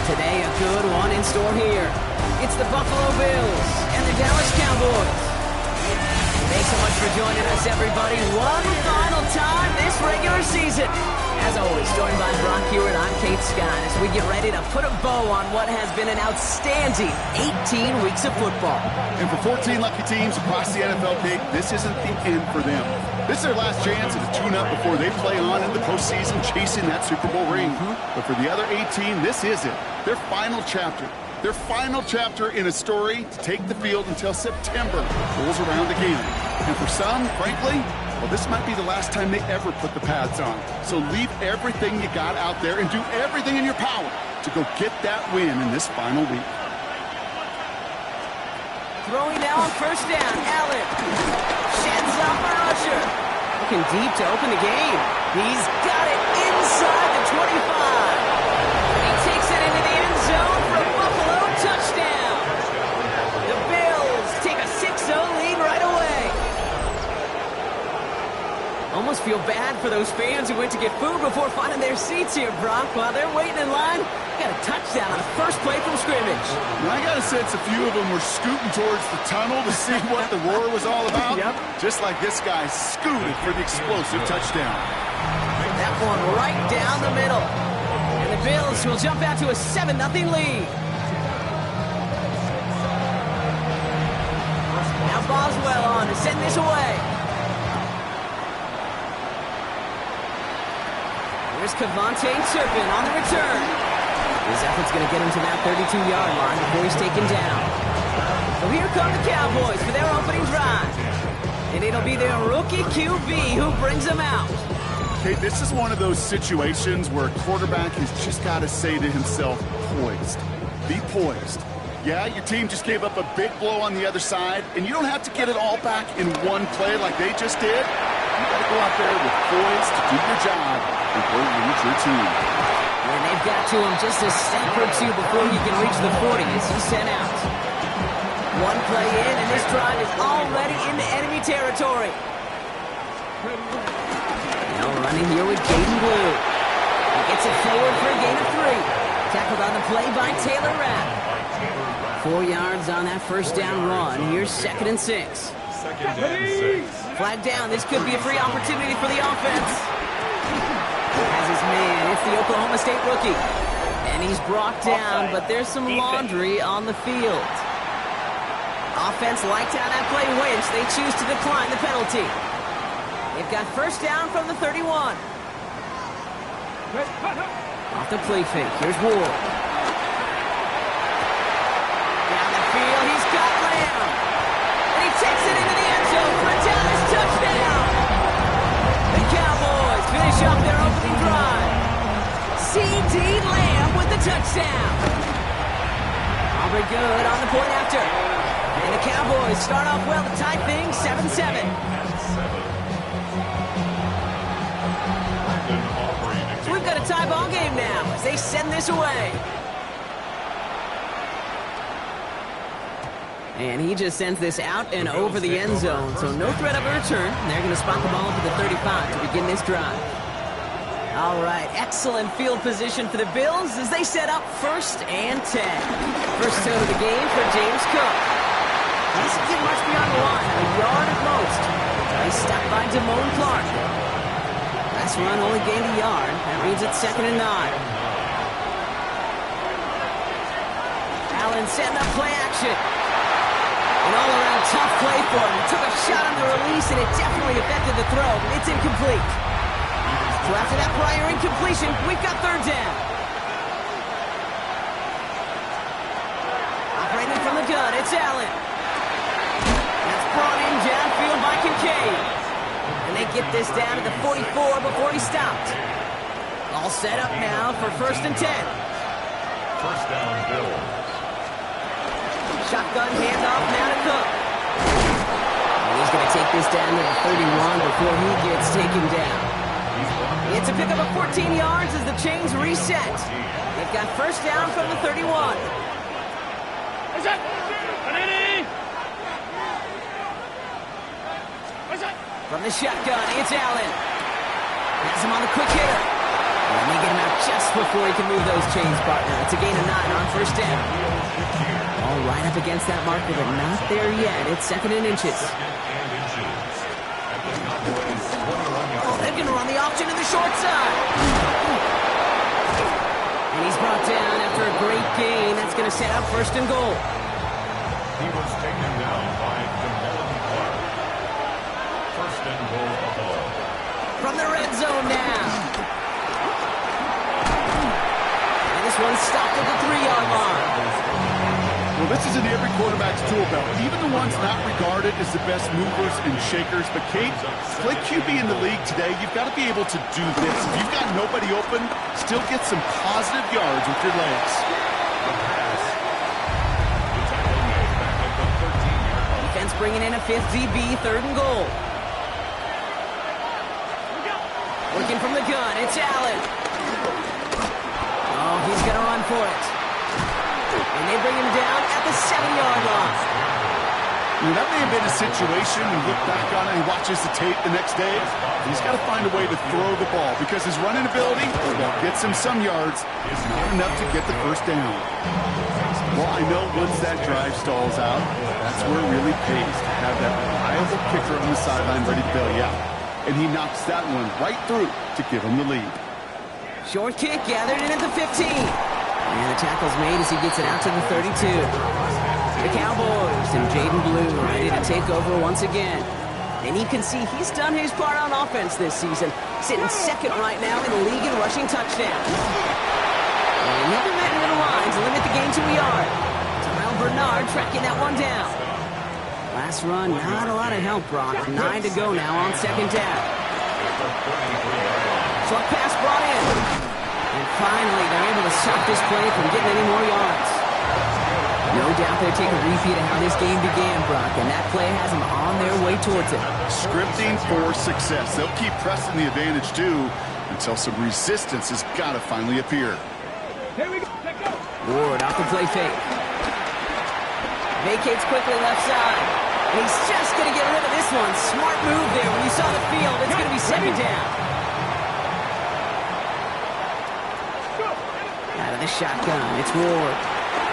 Today, a good one in store here. It's the Buffalo Bills and the Dallas Cowboys. Thanks so much for joining us, everybody. One final time this regular season. As always, joined by Brock Hewitt, I'm Kate Scott as we get ready to put a bow on what has been an outstanding 18 weeks of football. And for 14 lucky teams across the NFL, Kate, this isn't the end for them. This is their last chance to tune up before they play on in the postseason chasing that Super Bowl ring. But for the other 18, this is it. Their final chapter. Their final chapter in a story to take the field until September rolls around again. And for some, frankly, well, this might be the last time they ever put the pads on. So leave everything you got out there and do everything in your power to go get that win in this final week. Throwing now on first down, Allen. Sheds off a rusher. Looking deep to open the game. He's got it inside the 25. He takes it into the end zone for a Buffalo touchdown. The Bills take a 6-0 lead right away. Almost feel bad for those fans who went to get food before finding their seats here, Brock. While they're waiting in line, got a touchdown on the first play from scrimmage. And I got a sense a few of them were scooting towards the tunnel to see what the roar was all about. Yep. Just like this guy scooted for the explosive touchdown. That one right down the middle. And the Bills will jump out to a 7-0 lead. Now Boswell on to send this away. Here's Cavante Turpin on the return. His effort's going to get him to that 32-yard line before he's taken down. So here come the Cowboys for their opening drive. And it'll be their rookie QB who brings them out. Okay, this is one of those situations where a quarterback has just got to say to himself, poised. Be poised. Yeah, your team just gave up a big blow on the other side, and you don't have to get it all back in one play like they just did. You got to go out there with poise to do your job and go lead your team. And they've got to him just a step or two before he can reach the 40 as he's sent out. One play in, and this drive is already into enemy territory. Now running here with Jaden Blue. He gets it forward for a gain of 3. Tackled on the play by Taylor Rapp. 4 yards on that first down run. Here's 2nd and 6. Flag down. This could be a free opportunity for the offense. Has his man. It's the Oklahoma State rookie. And he's brought down, but there's some laundry on the field. Offense liked how that play went. They choose to decline the penalty. They've got first down from the 31. Off the play fake. Here's Ward. Down the field. He's got Lamb. And he takes it into the end zone for a Dallas touchdown. The Cowboys finish off their opening drive. C.D. Lamb with the touchdown. Aubrey good on the point after. And the Cowboys start off well to tie things 7-7. So we've got a tie ball game now as they send this away. And he just sends this out and over the end zone, so no threat of a return. They're going to spot the ball to the 35 to begin this drive. All right, excellent field position for the Bills as they set up 1st and 10. First toe of the game for James Cook. He doesn't get much beyond the line, a yard at most. He's stopped by Damone Clark. Last run only gained a yard. That means it's 2nd and 9. Allen setting up play action. An all-around tough play for him. He took a shot on the release, and it definitely affected the throw. It's incomplete. So after that prior incompletion, we've got 3rd down. Operating from the gun, it's Allen. That's brought in downfield by Kincaid. And they get this down to the 44 before he stopped. All set up now for 1st and 10. First down, Bills. Shotgun handoff now to Cook. And he's going to take this down to the 31 before he gets taken down. It's a pickup of 14 yards as the chains reset. They've got first down from the 31. From the shotgun, it's Allen. Has him on the quick hitter. And they get him out just before he can move those chains, partner. It's a gain of 9 on first down. All right up against that marker, but not there yet. It's 2nd and inches. Oh, they're going to run the option to the short side. And he's brought down after a great gain. That's going to set up 1st and goal. He was taken down by Clark. 1st and goal of all. From the red zone now. And this one's stopped at the 3-yard line. Well, this is in every quarterback's tool belt, even the ones not regarded as the best movers and shakers. But, Kate, to play QB in the league today, you've got to be able to do this. If you've got nobody open, still get some positive yards with your legs. Defense bringing in a 5th DB, 3rd and goal. Working from the gun, it's Allen. Oh, he's going to run for it. And they bring him down at the 7-yard line. Well, that may have been a situation and look back on it and watches the tape the next day. He's got to find a way to throw the ball because his running ability, while it gets him some yards, is not enough to get the 1st down. Well, I know once that drive stalls out, that's where it really pays to have that reliable kicker on the sideline ready to bail you out. And he knocks that one right through to give him the lead. Short kick gathered in at the 15. And the tackle's made as he gets it out to the 32. The Cowboys and Jaden Blue ready to take over once again. And you can see he's done his part on offense this season, sitting 2nd right now in the league in rushing touchdowns. And never met near the line to limit the game to a yard. Terrell Bernard tracking that one down. Last run, not a lot of help, Brock. 9 to go now on 2nd down. Short pass brought in. And finally, they're able to stop this play from getting any more yards. No doubt they take a repeat of how this game began, Brock, and that play has them on their way towards it. Scripting for success. They'll keep pressing the advantage, too, until some resistance has got to finally appear. Here we go. Ward off the play fake. Vacates quickly left side. And he's just going to get rid of this one. Smart move there. When you saw the field, it's going to be 2nd down. Out of the shotgun, it's Ward.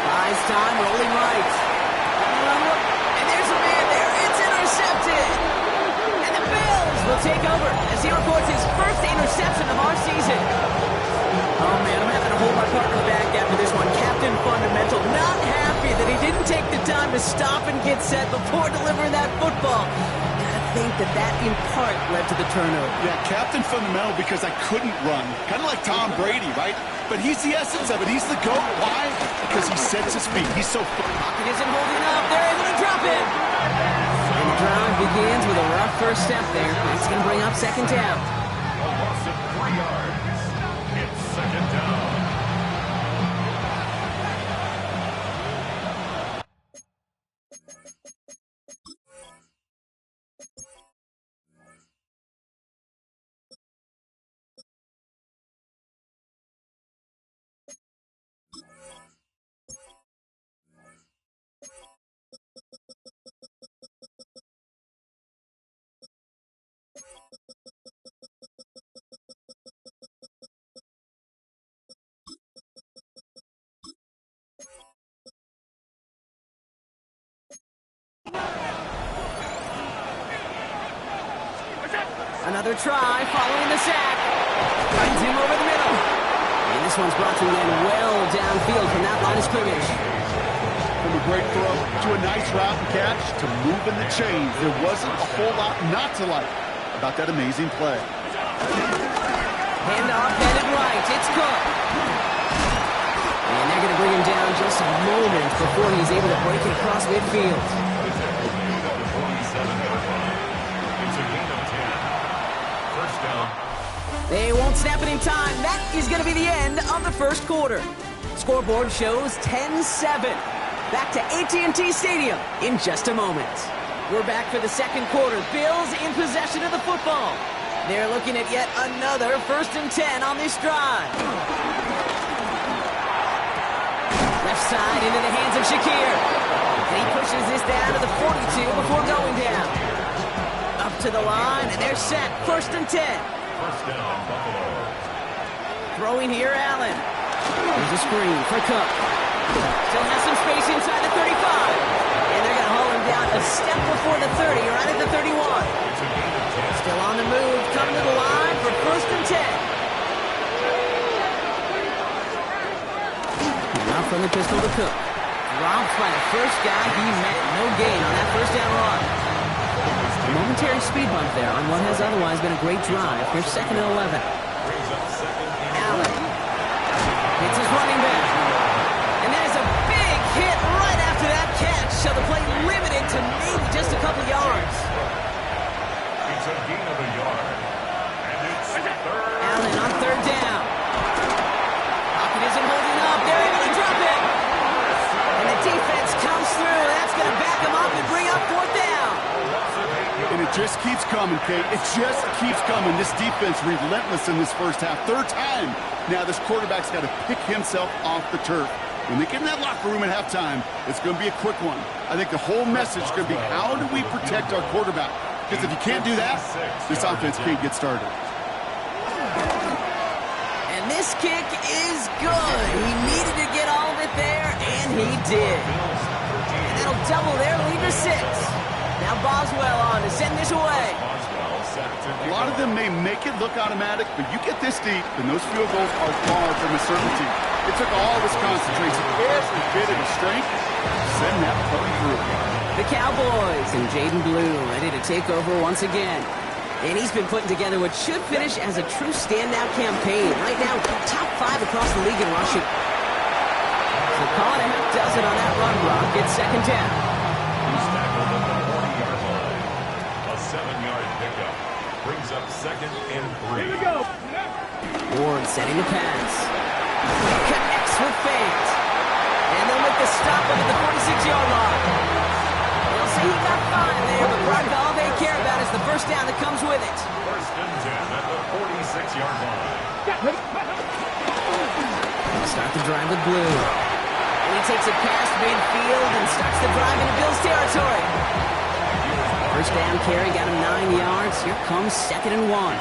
Buys time, rolling right. And there's a man there. It's intercepted. And the Bills will take over as he records his 1st interception of our season. Oh, man, I'm having to hold my partner back after this one. Captain Fundamental, not happy that he didn't take the time to stop and get set before delivering that football. Think that in part led to the turnover. Yeah, Captain Fundamental because I couldn't run. Kind of like Tom Brady, right? But he's the essence of it. He's the GOAT. Why? Because he sets his feet. He's so... Pocket isn't holding up. They're able to drop it. And the drive begins with a rough first step there. That's going to bring up 2nd down. A loss of 3 yards. It's 2nd down. Another try following the sack. Finds him over the middle. And this one's brought to an end well downfield from that line of scrimmage. From a great throw to a nice route and catch to moving the chains. There wasn't a whole lot not to like about that amazing play. Handoff headed right. It's Cook. And they're going to bring him down just a moment before he's able to break it across midfield. They won't snap it in time. That is going to be the end of the 1st quarter. Scoreboard shows 10-7. Back to AT&T Stadium in just a moment. We're back for the 2nd quarter. Bills in possession of the football. They're looking at yet another 1st and 10 on this drive. Left side into the hands of Shakir. And he pushes this down to the 42 before going down. Up to the line, and they're set. 1st and 10. First down, Buffalo. Throwing here, Allen. There's a screen for Cook. Still has some space inside the 35. And they're going to haul him down a step before the 30, right at the 31. Still on the move, coming to the line for 1st and 10. Now from the pistol to Cook. Dropped by the first guy he met. No gain on that 1st down run. A momentary speed bump there on what has otherwise been a great drive. Here's 2nd and 11. Allen hits his running back. And there's a big hit right after that catch. So the play limited to maybe just a couple yards. It's a gain of a yard. And it's 3rd. Allen on 3rd down. Pocket isn't holding up. They're able to drop it. And the defense comes through. That's going to back him up and bring up 4th down. And it just keeps coming, Kate. It just keeps coming. This defense relentless in this first half. 3rd time. Now this quarterback's got to pick himself off the turf. When they get in that locker room at halftime, it's going to be a quick one. I think the whole message is going to be, how do we protect our quarterback? Because if you can't do that, this offense can't get started. And this kick is good. He needed to get all of it there, and he did. And that'll double their lead to 6. Now Boswell on to send this away. A lot of them may make it look automatic, but you get this deep, and those field goals are far from a certainty. It took all of his concentration, every bit of his strength, to send that puppy through. The Cowboys and Jaden Blue ready to take over once again. And he's been putting together what should finish as a true standout campaign. Right now, top 5 across the league in rushing. So call it a half dozen on that run block. It's 2nd down. He's tackled at the 40-yard line. A 7-yard pickup brings up 2nd and 3. Here we go. Ward setting the pass. Connects with Fant. And they'll make the stop at the 46-yard line. They'll say he got 5 there, but right all they care about is the 1st down that comes with it. 1st and 10 at the 46-yard line. Start the drive with Blue. And he takes it past midfield and starts the drive into Bills territory. 1st down carry got him 9 yards. Here comes 2nd and 1.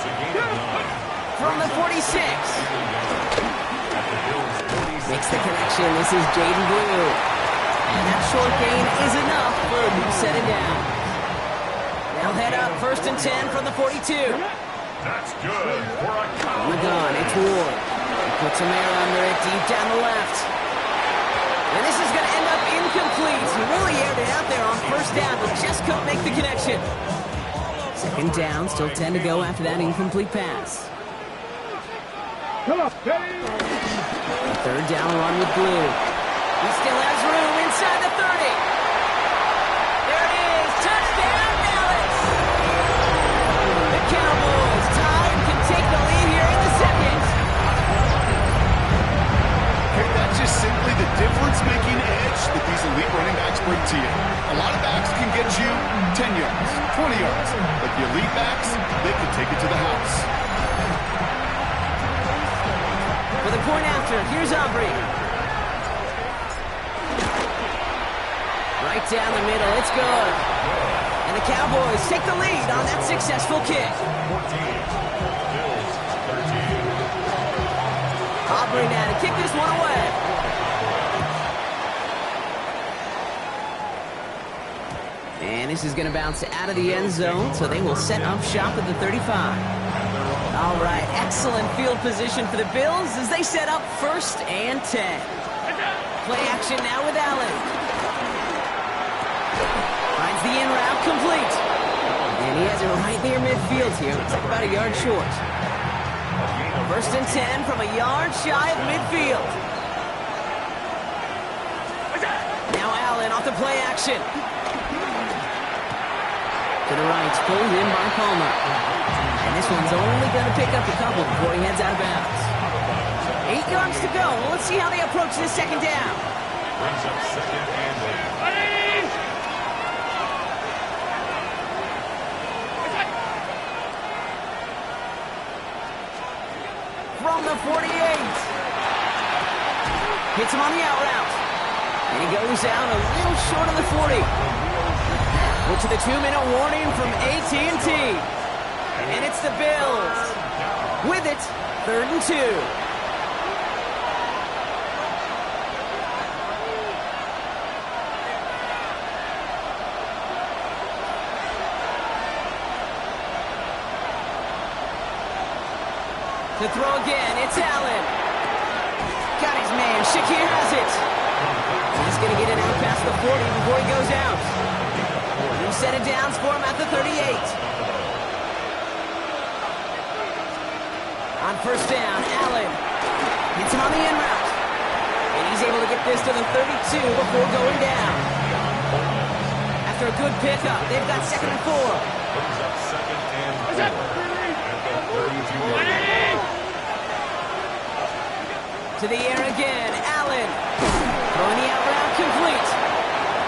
From the 46. Makes the connection. This is Jaden Blue. And that short gain is enough for a new set of down. They'll head up 1st and 10 from the 42. That's good for a On the gun, it's Ward. He puts some air under it deep down the left. And this is going to end up incomplete. He really aired it out there on 1st down, but just couldn't make the connection. 2nd down, still 10 to go after that incomplete pass. Come on, 3rd down run with Blue. He still has room inside the 30. There it is. Touchdown, Dallas. The Cowboys tie and can take the lead here in the 2nd. Okay, that's just simply the difference-making edge that these elite running backs bring to you. A lot of backs can get you 10 yards, 20 yards, but the elite backs, they can take it to the house. For the point after, here's Aubrey. Right down the middle, it's good. And the Cowboys take the lead on that successful kick. 14. Bills 13. Aubrey now to kick this one away. And this is going to bounce out of the end zone, so they will set up shop at the 35. All right, excellent field position for the Bills as they set up 1st and 10. Play action now with Allen. Finds the in route complete. And he has it right near midfield here. Looks like about a yard short. 1st and 10 from a yard shy of midfield. Now Allen off the play action. To the right, pulled in by Palmer. And this one's only going to pick up a couple before he heads out of bounds. 8 yards to go. Well, let's see how they approach this 2nd down. Brings up 2nd and 8. From the 48. Hits him on the out route. And he goes out a little short of the 40. Well, to the 2-minute warning from AT&T. And it's the Bills. With it, 3rd and 2. To throw again, it's Allen. Got his man, Shakir has it. He's going to get it out past the 40 before he goes out. New set of downs for him at the 38. On first down, Allen hits him on the in route. And he's able to get this to the 32 before going down. After a good pickup, they've got 2nd and 4. Brings up 2nd and 4 at the 32-yard line. To the air again, Allen. Throwing the out route complete.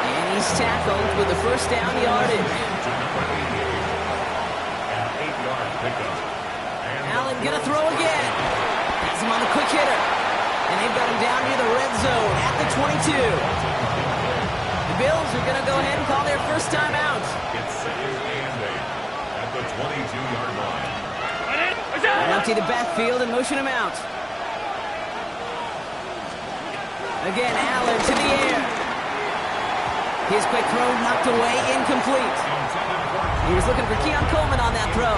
And he's tackled with the first down yardage. To number 88. An 8-yard pickup. Allen gonna throw again. Has him on the quick hitter. And they've got him down near the red zone at the 22. The Bills are gonna go ahead and call their first time out. It's 2nd and 8 at the 22-yard line. And empty the backfield and motion him out. Again, Allen to the air. His quick throw knocked away, incomplete. He was looking for Keon Coleman on that throw.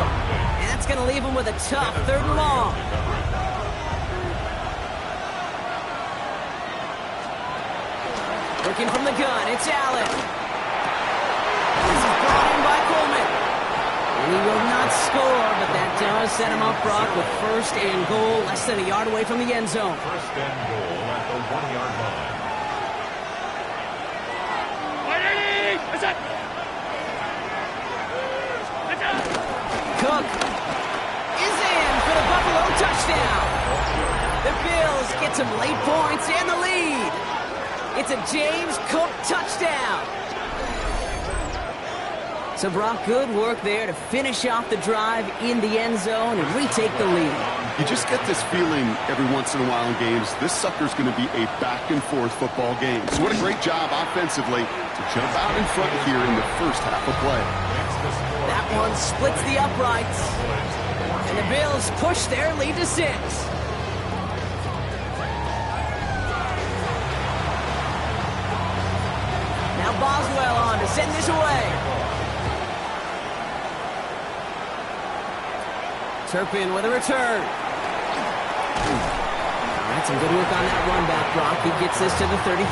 And that's going to leave him with a tough 3rd and long. Working from the gun, it's Allen. This is brought in by Coleman. And he will not score, but that does set him up, Brock, with 1st and goal, less than a yard away from the end zone. 1st and goal at the 1-yard line. Cook is in for the Buffalo touchdown. The Bills get some late points and the lead. It's a James Cook touchdown. So, Brock, good work there to finish off the drive in the end zone and retake the lead. You just get this feeling every once in a while in games, this sucker's going to be a back-and-forth football game. So what a great job offensively to jump out in front here in the first half of play. That one splits the uprights. And the Bills push their lead to 6. Now Boswell on to send this away. Turpin with a return. All right, some good work on that run back, Brock. He gets this to the 33.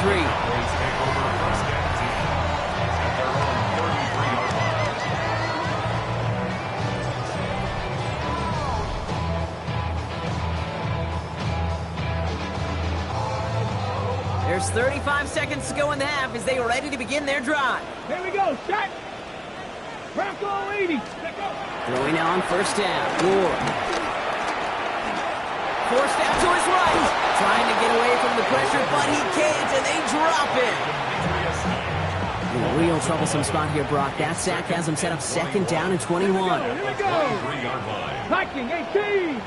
There's 35 seconds to go in the half as they are ready to begin their drive. Here we go, shot. Bronco 80. Throwing on first down. Ward. Forced out to his right. Trying to get away from the pressure, but he can't, and they drop it. In a real troublesome spot here, Brock. That sack has him set up 2nd down and 21. Here we go. Viking 18.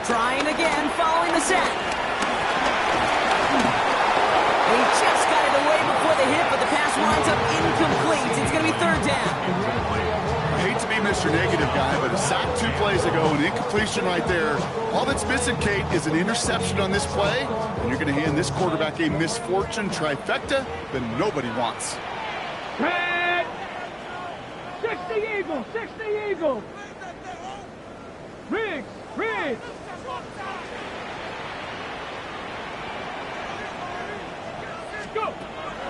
Trying again, following the sack. He just got it away before the hit, but the pass winds up incomplete. It's going to be 3rd down. I hate to be Mr. Negative guy, but a sack 2 plays ago, an incompletion right there. All that's missing, Kate, is an interception on this play, and you're going to hand this quarterback a misfortune trifecta that nobody wants. Red. 60 Eagles, 60 Eagles. Riggs. Go.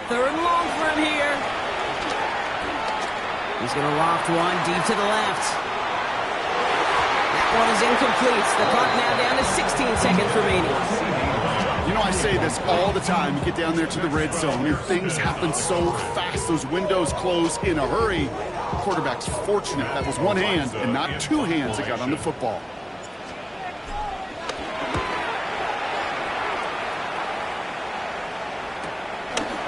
3rd and long for him here. He's going to loft one deep to the left. That one is incomplete. The clock now down to 16 seconds remaining. You know, I say this all the time. You get down there to the red zone, and things happen so fast. Those windows close in a hurry. The quarterback's fortunate. That was one hand and not 2 hands that got on the football.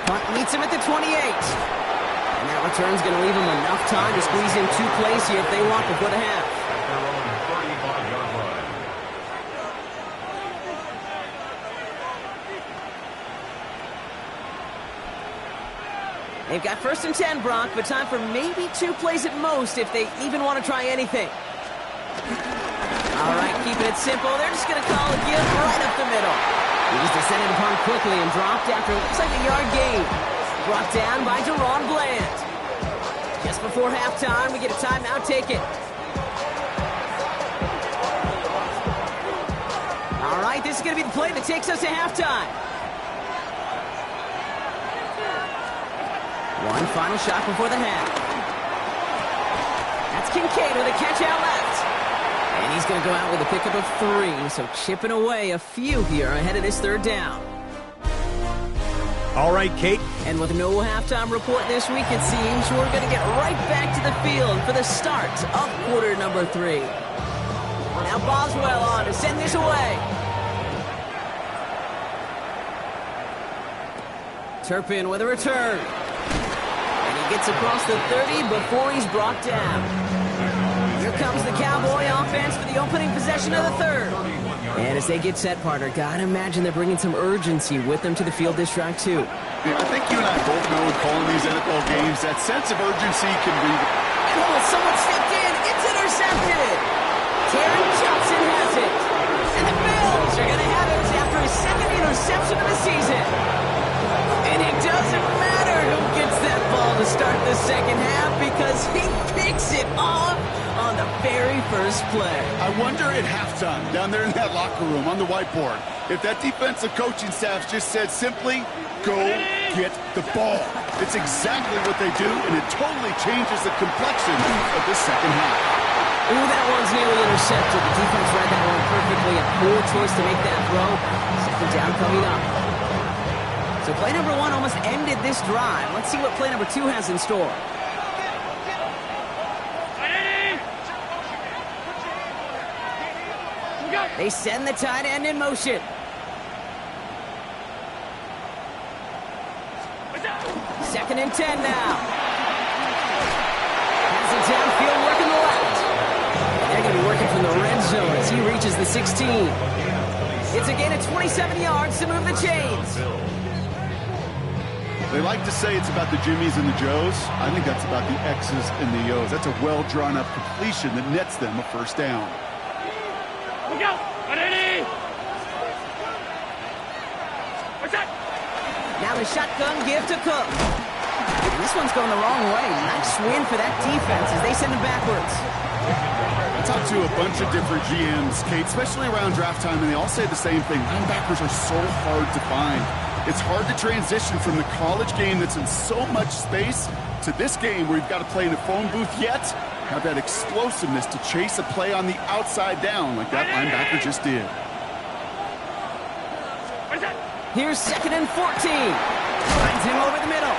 Punt meets him at the 28. And that return's going to leave him enough time to squeeze in 2 plays here if they want before the half. Their own 35-yard line. They've got 1st and 10, Brock, but time for maybe 2 plays at most if they even want to try anything. All right, keeping it simple. They're just going to call a give right up the middle. He was descended upon quickly and dropped after what looks like a yard gain. Brought down by Deron Bland. Just before halftime, we get a timeout taken. right, this is going to be the play that takes us to halftime. One final shot before the half. That's Kincaid with a catch out left. And he's going to go out with a pickup of 3, so chipping away a few here ahead of this third down. All right, Kate. And with no halftime report this week, it seems we're going to get right back to the field for the start of quarter number 3. Now Boswell on to send this away. Turpin with a return. And he gets across the 30 before he's brought down. Here comes the Cowboy offense for the opening possession of the third. And as they get set, partner, gotta imagine they're bringing some urgency with them to the field this drive, too. Yeah, I think you and I both know in calling these NFL games, that sense of urgency can be... Oh, someone stepped in. It's intercepted. Terry Johnson has it. And the Bills are going to have it after his second interception of the season. And it doesn't matter who gets that ball to start the second half because he picks it off on the very first play. I wonder at halftime, down there in that locker room on the whiteboard, if that defensive coaching staff just said simply, go get the ball. It's exactly what they do, and it totally changes the complexion of the second half. Ooh, that one's nearly intercepted. The defense read that one perfectly. A poor choice to make that throw. Second down coming up. So play number 1 almost ended this drive. Let's see what play number 2 has in store. They send the tight end in motion. Second and 10 now. Has it downfield, working the left. They're going to be working from the red zone as he reaches the 16. It's a gain of 27 yards to move the chains. They like to say it's about the Jimmies and the Joes. I think that's about the X's and the O's. That's a well-drawn-up completion that nets them a first down. Look out! Ready! What's that? Now the shotgun give to Cook. And this one's going the wrong way. Nice win for that defense as they send it backwards. I talked to a bunch of different GMs, Kate, especially around draft time, and they all say the same thing. Linebackers are so hard to find. It's hard to transition from the college game that's in so much space to this game where you've got to play in a phone booth, yet have that explosiveness to chase a play on the outside down like that linebacker just did. Here's second and 14. Finds him over the middle.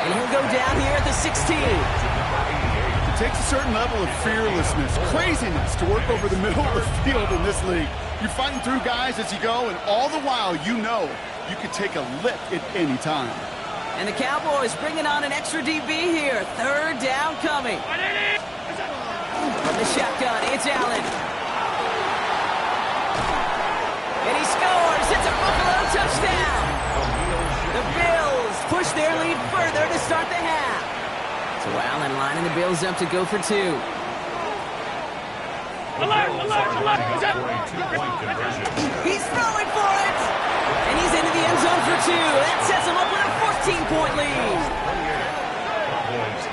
And he'll go down here at the 16. It takes a certain level of fearlessness, craziness to work over the middle of the field in this league. You're fighting through guys as you go, and all the while you know you could take a lick at any time. And the Cowboys bringing on an extra DB here. Third down coming. From the shotgun, it's Allen. And he scores. It's a Buffalo touchdown. The Bills push their lead further to start the half. So Allen lining the Bills up to go for 2. He's throwing for it. And he's into the end zone for 2. That sets him up with a 14-point lead. Cowboys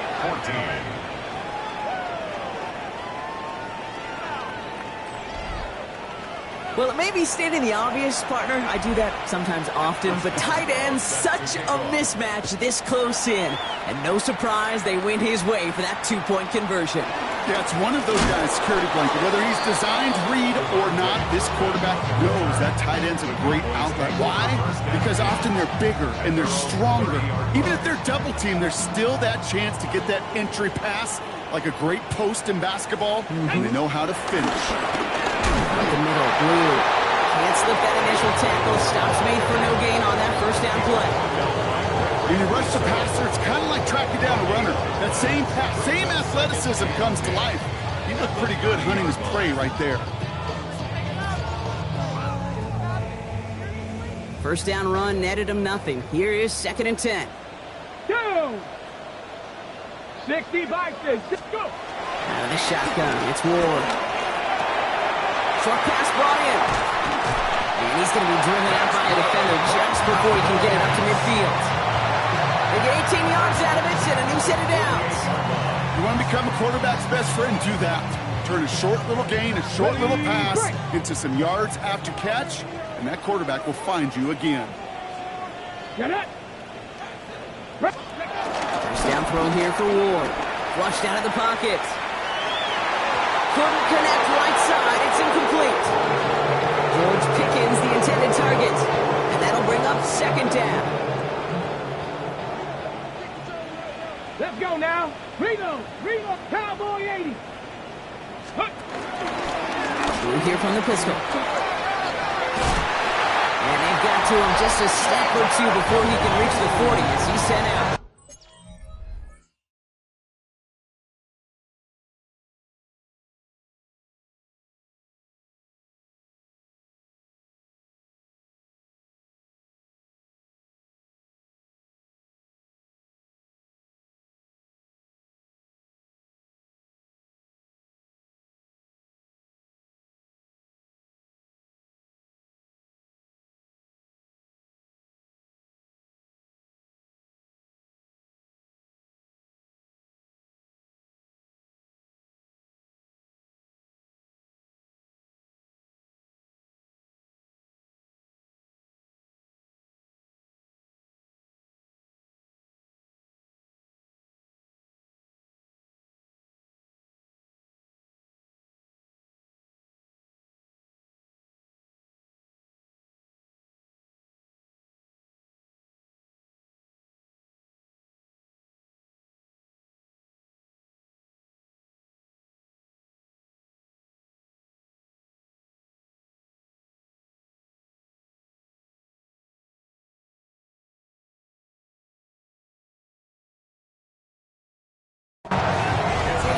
14. Well, it may be stating the obvious, partner. I do that sometimes often, but tight ends, such a mismatch this close in. And no surprise, they win his way for that 2-point conversion. Yeah, it's one of those guys' security blanket. Whether he's designed to read or not, this quarterback knows that tight end's a great outlet. Why? Because often they're bigger and they're stronger. Even if they're double teamed, there's still that chance to get that entry pass, like a great post in basketball, and they know how to finish. Up the middle, Blue. Can't slip that initial tackle. Stops made for no gain on that first down play. When you rush the passer, it's kind of like tracking down a runner. That same pass, same athleticism comes to life. He looked pretty good hunting his prey right there. First down run netted him nothing. Here is second and 10. 2. 60 by 6. Go. Out of the shotgun, it's Ward. Short pass brought in. And he's going to be driven out by a defender just before he can get it up to midfield. They get 18 yards out of it and a new set of downs. You want to become a quarterback's best friend? Do that. turn a short little gain, a short little pass into some yards after catch, and that quarterback will find you again. Get it. First down throw here for Ward. Flushed out of the pocket. Couldn't connect right side. It's incomplete. George Pickens, the intended target. And that'll bring up second down. Let's go now. Rego, Cowboy 80. Through here from the pistol. And they've got to him just a step or two before he can reach the 40 as he's sent out.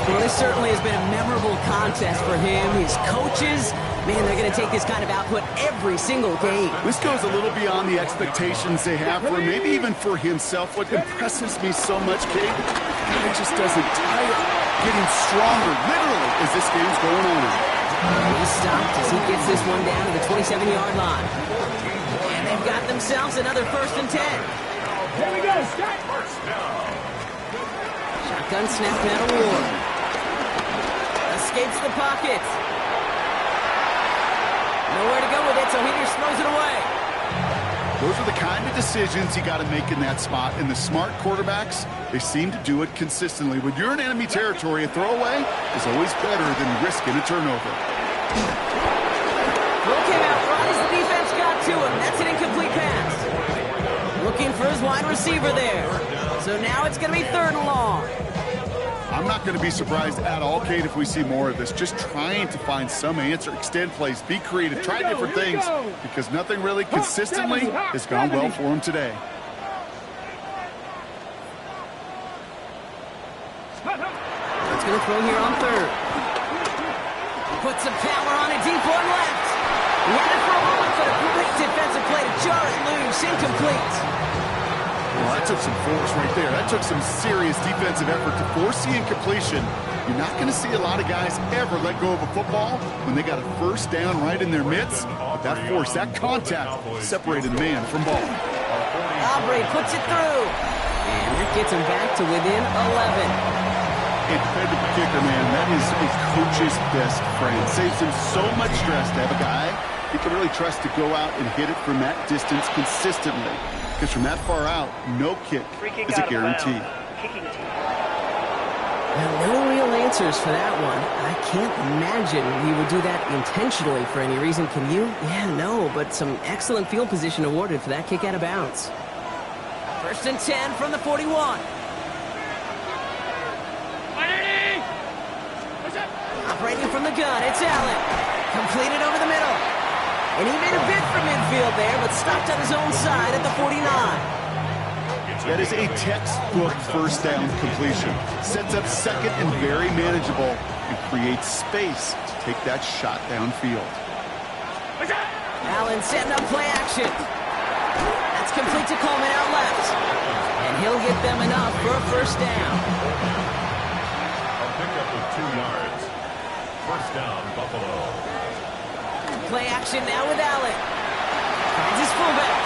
Well, this certainly has been a memorable contest for him. His coaches, man, they're going to take this kind of output every single game. This goes a little beyond the expectations they have for him, maybe even for himself. What impresses me so much, Kate, he just doesn't tire, getting stronger, literally, as this game's going on. He's stopped as he gets this one down to the 27-yard line. And they've got themselves another 1st and 10. Here we go, Scott. Shotgun snap now to Ward. Escapes the pocket. Nowhere to go with it, so he just throws it away. Those are the kind of decisions you got to make in that spot. And the smart quarterbacks, they seem to do it consistently. When you're in enemy territory, a throwaway is always better than risking a turnover. Throw came out right as the defense got to him. That's an incomplete pass. Looking for his wide receiver there. So now it's going to be 3rd and long. I'm not going to be surprised at all, Kate, if we see more of this. Just trying to find some answer, extend plays, be creative, try different things, because nothing really consistently has gone well for him today. It's going to throw here on 3rd. Put some power on a deep one left. He had it for a moment, but a great defensive play to jar it loose. Incomplete. Well, that took some force right there. That took some serious defensive effort to force the incompletion. You're not going to see a lot of guys ever let go of a football when they got a 1st down right in their midst. But that force, that contact, separated man from ball. Aubrey puts it through. And that gets him back to within 11. A dependable kicker, man. That is a coach's best friend. Saves him so much stress to have a guy he can really trust to go out and hit it from that distance consistently. Because from that far out, no kick is a guarantee. Now, no real answers for that one. I can't imagine he would do that intentionally for any reason. Can you? Yeah, no, but some excellent field position awarded for that kick out of bounds. 1st and 10 from the 41. Operating from the gun, it's Allen. Completed over the middle. And he made a bid for midfield there, but stopped on his own side at the 49. That is a textbook 1st down completion. Sets up 2nd and very manageable and creates space to take that shot downfield. Allen setting up play action. That's complete to Coleman out left. And he'll get them enough for a 1st down. A pickup of 2 yards. 1st down, Buffalo. Play action now with Allen. Finds his fullback.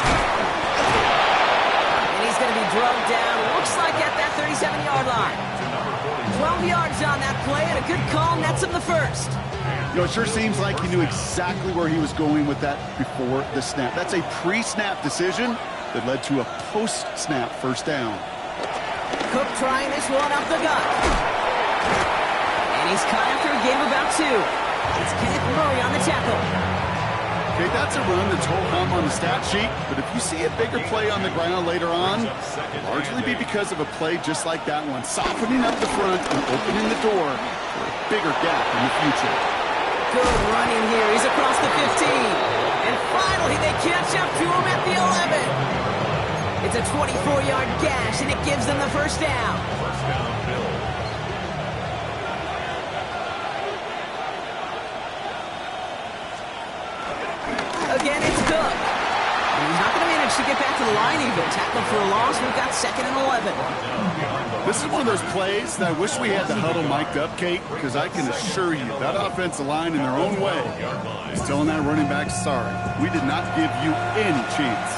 And he's going going to be drugged down. Looks like at that 37-yard line. 12 yards on that play, and a good call nets him the first. You know, it sure seems like he knew exactly where he was going with that before the snap. That's a pre-snap decision that led to a post-snap first down. Cook trying this one up the gut. And he's caught after a gain of about 2. It's Kenneth Murray on the tackle. Okay, that's a run that's whole hum on the stat sheet, but if you see a bigger play on the ground later on, it'll largely be because of a play just like that one, softening up the front and opening the door for a bigger gap in the future. Good running here. He's across the 15. And finally, they catch up to him at the 11. It's a 24-yard gash, and it gives them the first down. First down, Bills. Again, it's Cook. And he's not going to manage to get back to the line even. Tackled for a loss. We've got 2nd and 11. This is one of those plays that I wish we had the huddle mic'd up, Kate, because I can assure you that offensive line in their own way is telling that running back, sorry, we did not give you any chance.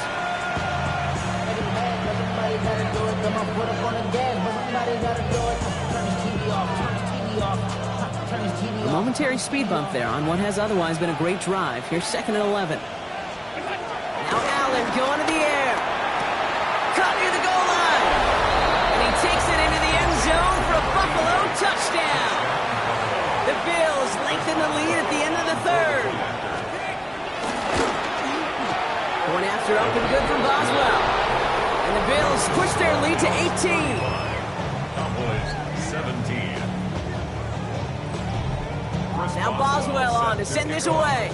A momentary speed bump there on what has otherwise been a great drive. Here's 2nd and 11. Now Allen going to the air. Caught near the goal line. And he takes it into the end zone for a Buffalo touchdown. The Bills lengthen the lead at the end of the 3rd. Going after up and good from Boswell. And the Bills push their lead to 18. Cowboys 17. Now Boswell on to send this away.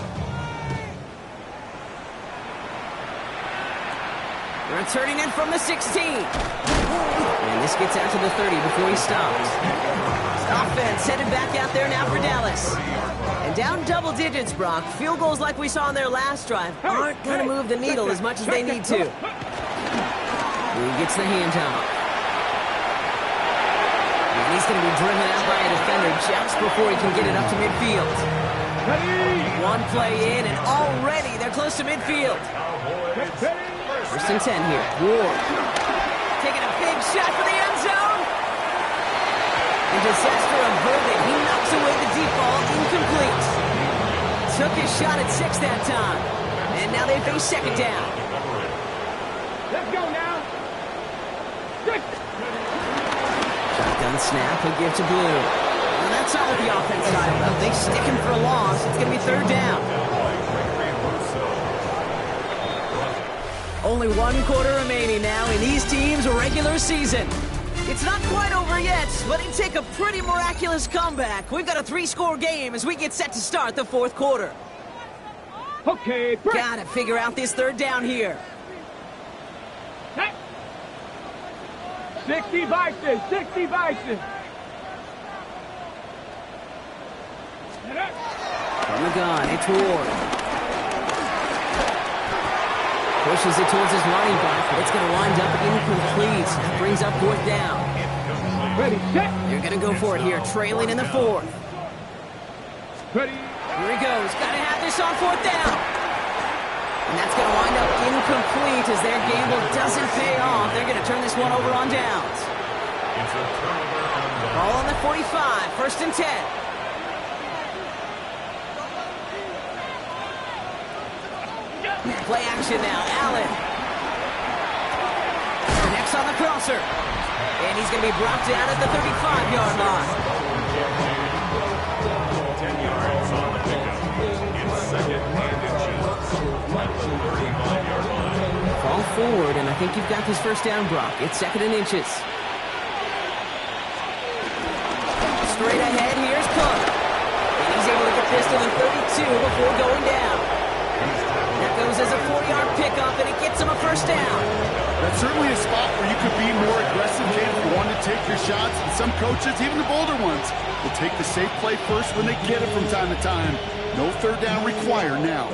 Returning in from the 16. And this gets out to the 30 before he stops. Offense headed back out there now for Dallas. And down double digits, Brock. Field goals like we saw on their last drive aren't going to move the needle as much as they need to. He gets the handoff. And he's going to be driven out by a defender just before he can get it up to midfield. One play in, and already they're close to midfield. First and 10 here. Ward taking a big shot for the end zone. And disaster averted. He knocks away the deep ball, incomplete. Took his shot at 6 that time. And now they face 2nd down. Let's go now. Shotgun snap, he'll give to Blue. Well, that's all with the offense side, though. They stick him for a loss. It's going to be 3rd down. Only 1 quarter remaining now in these teams' regular season. It's not quite over yet, but it'd take a pretty miraculous comeback. We've got a 3-score game as we get set to start the 4th quarter. Okay, break. Gotta figure out this 3rd down here. 60 vices, 60 vices. From the gun, it's Ward. Pushes it towards his running back, but it's going to wind up incomplete. That brings up 4th down. Ready, set. They're going to go for it here, trailing in the 4th. Ready. Here he goes. Got to have this on 4th down. And that's going to wind up incomplete as their gamble doesn't pay off. They're going to turn this one over on downs. It's a turnover on the Ball on the 45, 1st and 10. Play action now, Allen. Next on the crosser. And he's going to be brought down at the 35-yard line. 10 yards on the pickup. It's 2nd and inches at the 35-yard line. Fall forward, and I think you've got this first down, Brock. It's 2nd and inches. Straight ahead, here's Cook. And he's able to get this to the 32 before going down. That goes as a 4-yard pickup, and it gets him a first down. That's certainly a spot where you could be more aggressive, Kate, if you want to take your shots. And some coaches, even the bolder ones, will take the safe play first when they get it from time to time. No 3rd down required now.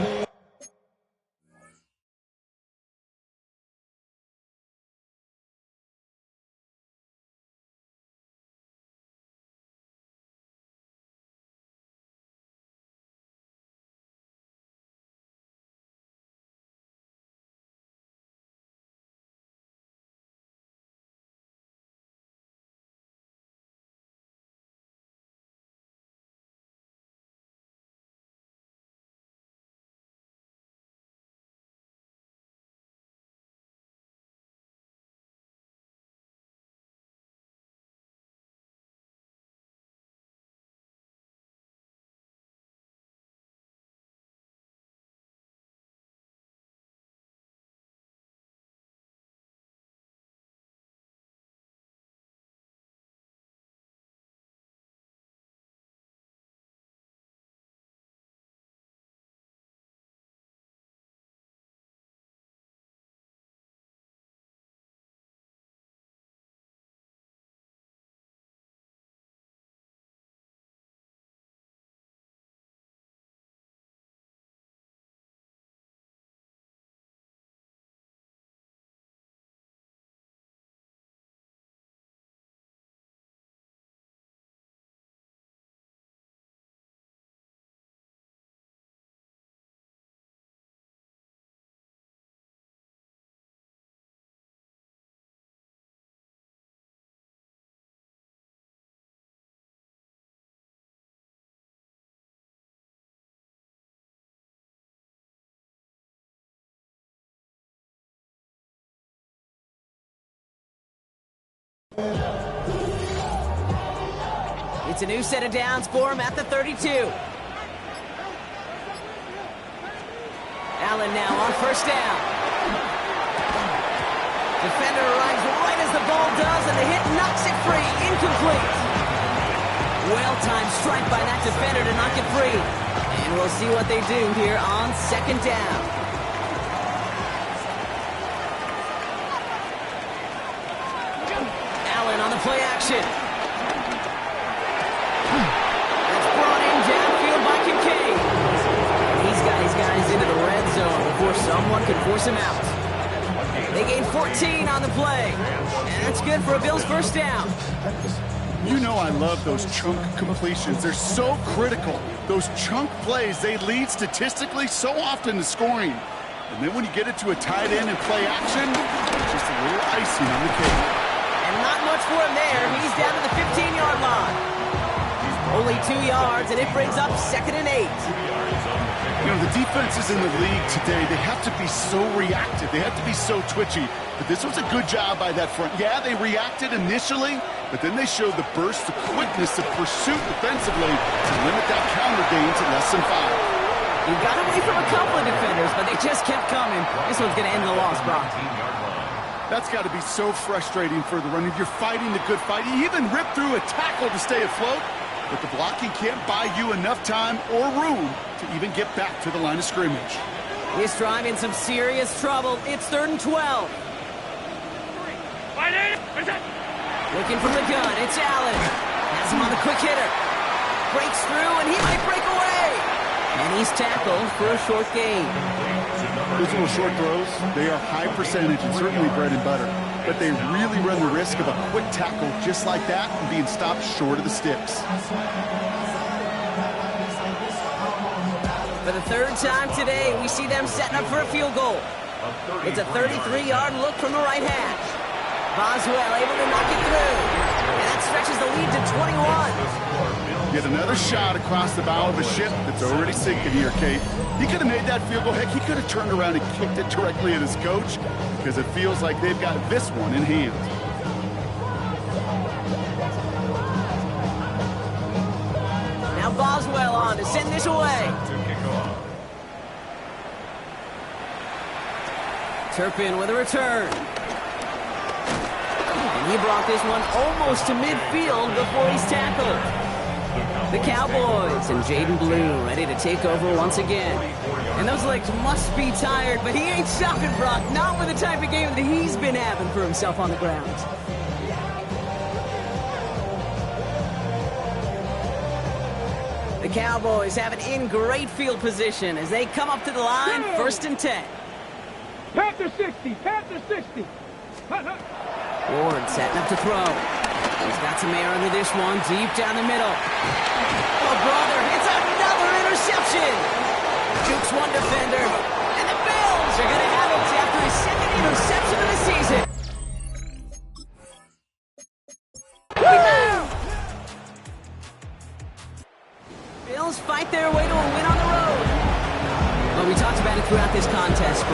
It's a new set of downs for him at the 32. Allen now on first down. Defender arrives right as the ball does, and the hit knocks it free. Incomplete. Well-timed strike by that defender to knock it free. And we'll see what they do here on second down. Allen on the play action. That's brought in downfield by Kincaid. He's got his guys into the red zone before someone can force him out. They gain 14 on the play. And that's good for a Bills first down. You know I love those chunk completions. They're so critical. Those chunk plays, they lead statistically so often to scoring. And then when you get it to a tight end and play action, just a little icing on the cake. And not much for him there. He's down to the 15-yard line. Only 2 yards, and it brings up 2nd and 8. You know, the defenses in the league today, they have to be so reactive. They have to be so twitchy. But this was a good job by that front. Yeah, they reacted initially, but then they showed the burst, the quickness of pursuit defensively to limit that counter gain to less than 5. You got away from a couple of defenders, but they just kept coming. This one's going to end the loss, Brock. That's got to be so frustrating for the running. You're fighting the good fight. You even rip through a tackle to stay afloat, but the blocking can't buy you enough time or room to even get back to the line of scrimmage. This drive in some serious trouble. It's 3rd and 12. Looking from the gun, it's Allen. Has him on the quick hitter. Breaks through, and he might break away. And he's tackled for a short gain. Those little short throws, they are high percentage and certainly bread and butter. But they really run the risk of a quick tackle just like that and being stopped short of the sticks. For the 3rd time today, we see them setting up for a field goal. It's a 33-yard look from the right hash. Boswell able to knock it through. And that stretches the lead to 21. Yet another shot across the bow of a ship that's already sinking here, Kate. He could have made that field goal. Heck, he could have turned around and kicked it directly at his coach because it feels like they've got this one in hand. Now Boswell on to send this away. Turpin with a return. And he brought this one almost to midfield before he's tackled. The Cowboys and Jaden Blue ready to take over once again. And those legs must be tired, but he ain't stopping, Brock. Not with the type of game that he's been having for himself on the ground. The Cowboys have it in great field position as they come up to the line, 1st and 10. Panther 60, Panther 60. Ward setting up to throw. He's got some air under this one, deep down the middle. Oh, brother, it's another interception. Jukes one defender, and the Bills are going to have it after his 2nd interception of the season. Bills fight their way to a win on the road. Well, we talked about it throughout this contest.